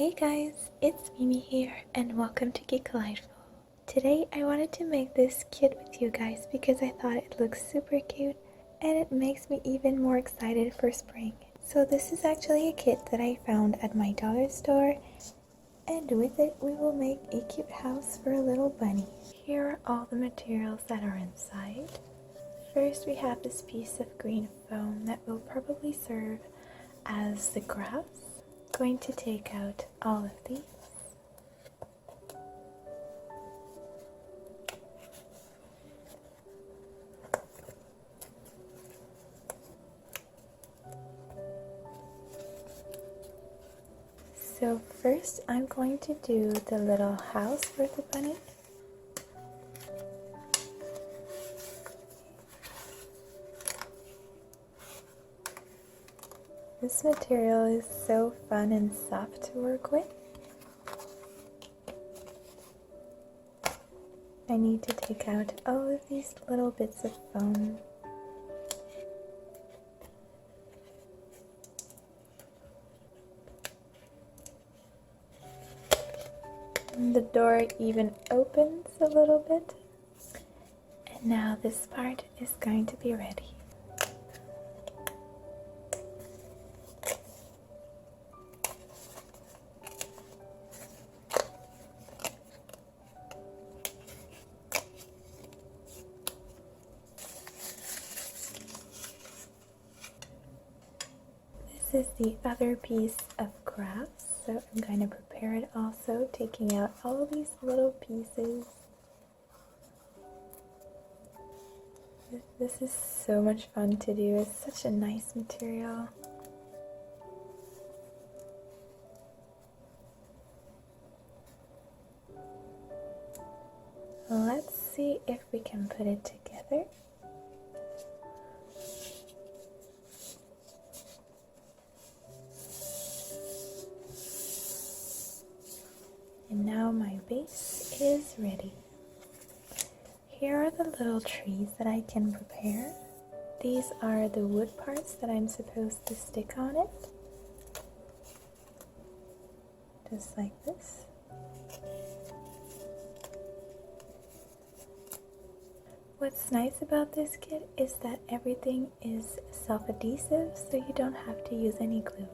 Hey guys, it's Mimi here and welcome to Geeklightful. Today I wanted to make this kit with you guys because I thought it looks super cute and it makes me even more excited for spring. So this is actually a kit that I found at my dollar store, and with it we will make a cute house for a little bunny. Here are all the materials that are inside. First we have this piece of green foam that will probably serve as the grass. Going to take out all of these. So first I'm going to do the little house for the bunny. This material is so fun and soft to work with. I need to take out all of these little bits of foam. And the door even opens a little bit. And now this part is going to be ready. This is the other piece of grass, so I'm going to prepare it also, taking out all these little pieces. This is so much fun to do. It's such a nice material. Let's see if we can put it together. And now my base is ready. Here are the little trees that I can prepare. These are the wood parts that I'm supposed to stick on it. Just like this. What's nice about this kit is that everything is self-adhesive, so you don't have to use any glue.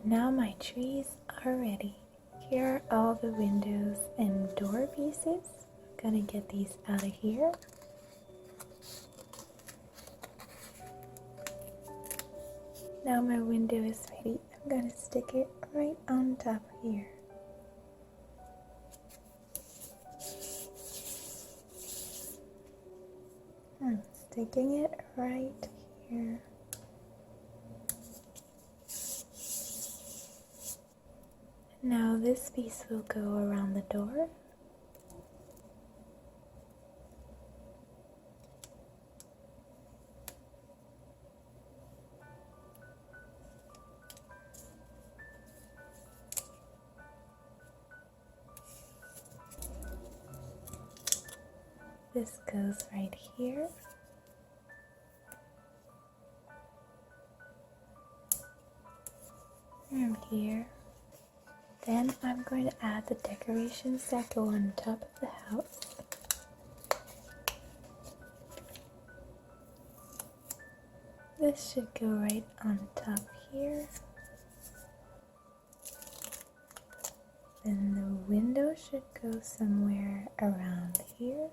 Now my trees are ready. Here are all the windows and door pieces. I'm gonna get these out of here. Now my window is ready. I'm gonna stick it right on top here. I'm sticking it right here. Now this piece will go around the door. This goes right here. And here. Then I'm going to add the decorations that go on top of the house. This should go right on top here. Then the window should go somewhere around here.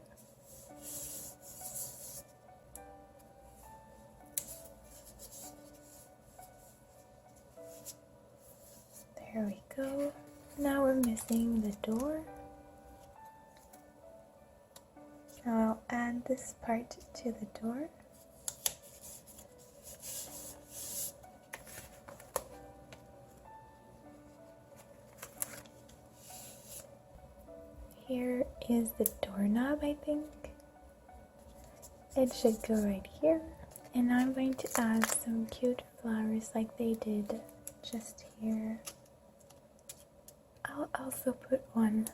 There we go. Now we're missing the door. Now I'll add this part to the door. Here is the doorknob, I think. It should go right here. And now I'm going to add some cute flowers like they did just here. I'll also put one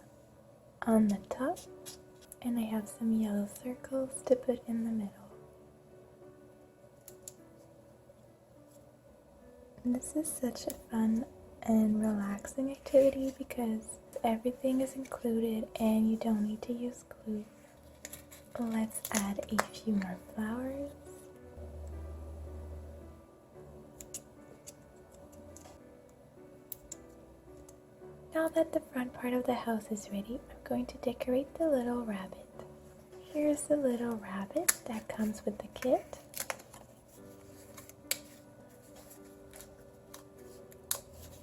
on the top, and I have some yellow circles to put in the middle. And this is such a fun and relaxing activity because everything is included and you don't need to use glue. Let's add a few more flowers. Now that the front part of the house is ready, I'm going to decorate the little rabbit. Here's the little rabbit that comes with the kit.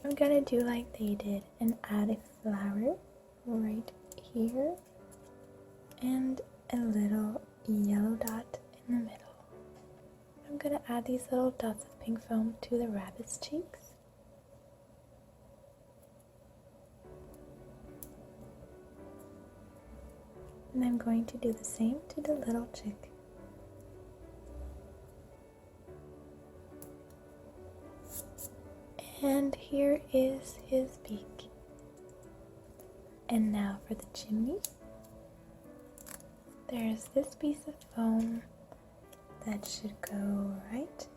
I'm gonna do like they did and add a flower right here and a little yellow dot in the middle. I'm gonna add these little dots of pink foam to the rabbit's cheeks. And I'm going to do the same to the little chick. And here is his beak. And now for the chimney. There's this piece of foam that should go right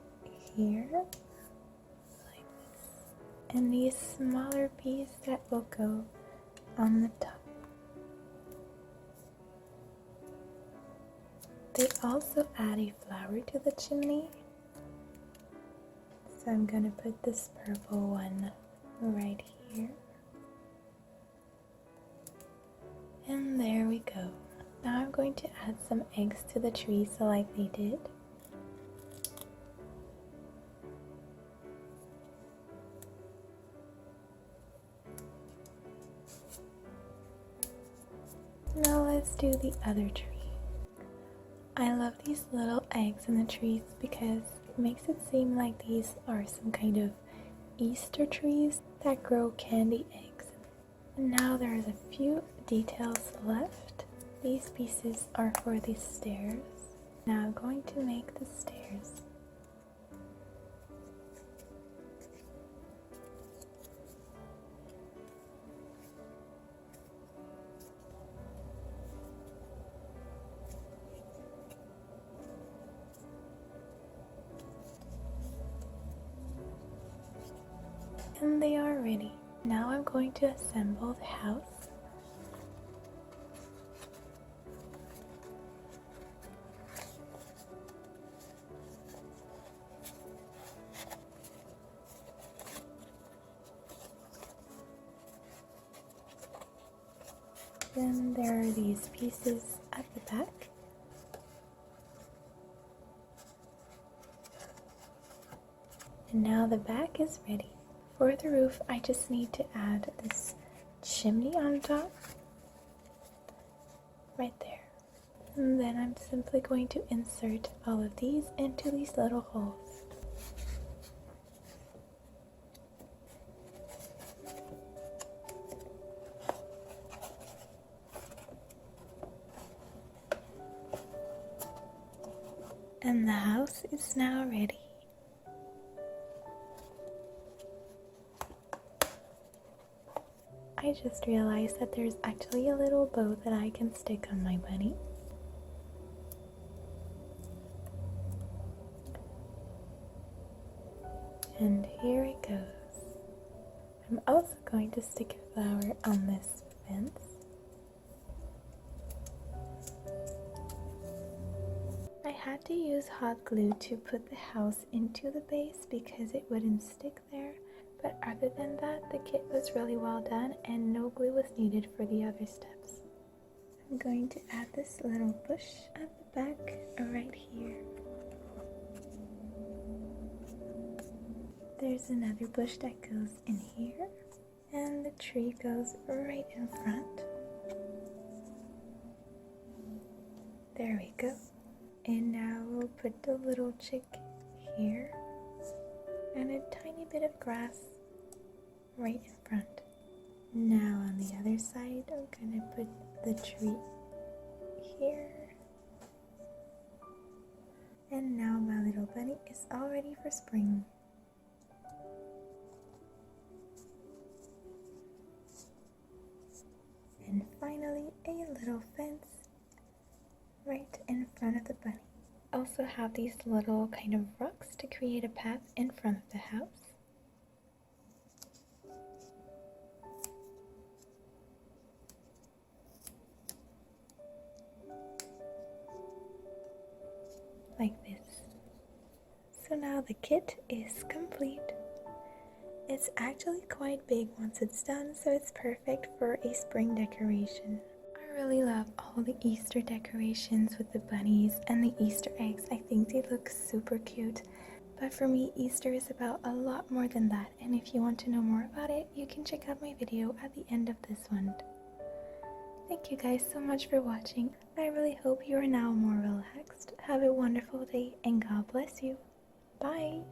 here, like this. And these smaller pieces that will go on the top. They also add a flower to the chimney. So I'm going to put this purple one right here. And there we go. Now I'm going to add some eggs to the tree so like they did. Now let's do the other tree. I love these little eggs in the trees because it makes it seem like these are some kind of Easter trees that grow candy eggs. And now there's a few details left. These pieces are for the stairs. Now I'm going to make the stairs. And they are ready. Now I'm going to assemble the house. Then there are these pieces at the back. And now the back is ready. For the roof, I just need to add this chimney on top, right there. And then I'm simply going to insert all of these into these little holes. And the house is now ready. I just realized that there's actually a little bow that I can stick on my bunny. And here it goes. I'm also going to stick a flower on this fence. I had to use hot glue to put the house into the base because it wouldn't stick there. But other than that, the kit was really well done and no glue was needed for the other steps. I'm going to add this little bush at the back right here. There's another bush that goes in here, and the tree goes right in front. There we go. And now we'll put the little chick here. And a tiny bit of grass right in front. Now on the other side, I'm gonna put the tree here. And now my little bunny is all ready for spring. And finally, a little fence right in front of the bunny. Also have these little kind of rocks to create a path in front of the house. Like this. So now the kit is complete. It's actually quite big once it's done, so it's perfect for a spring decoration. I really love all the Easter decorations with the bunnies and the Easter eggs. I think they look super cute. But for me, Easter is about a lot more than that, and if you want to know more about it, you can check out my video at the end of this one. Thank you guys so much for watching. I really hope you are now more relaxed. Have a wonderful day, and God bless you. Bye!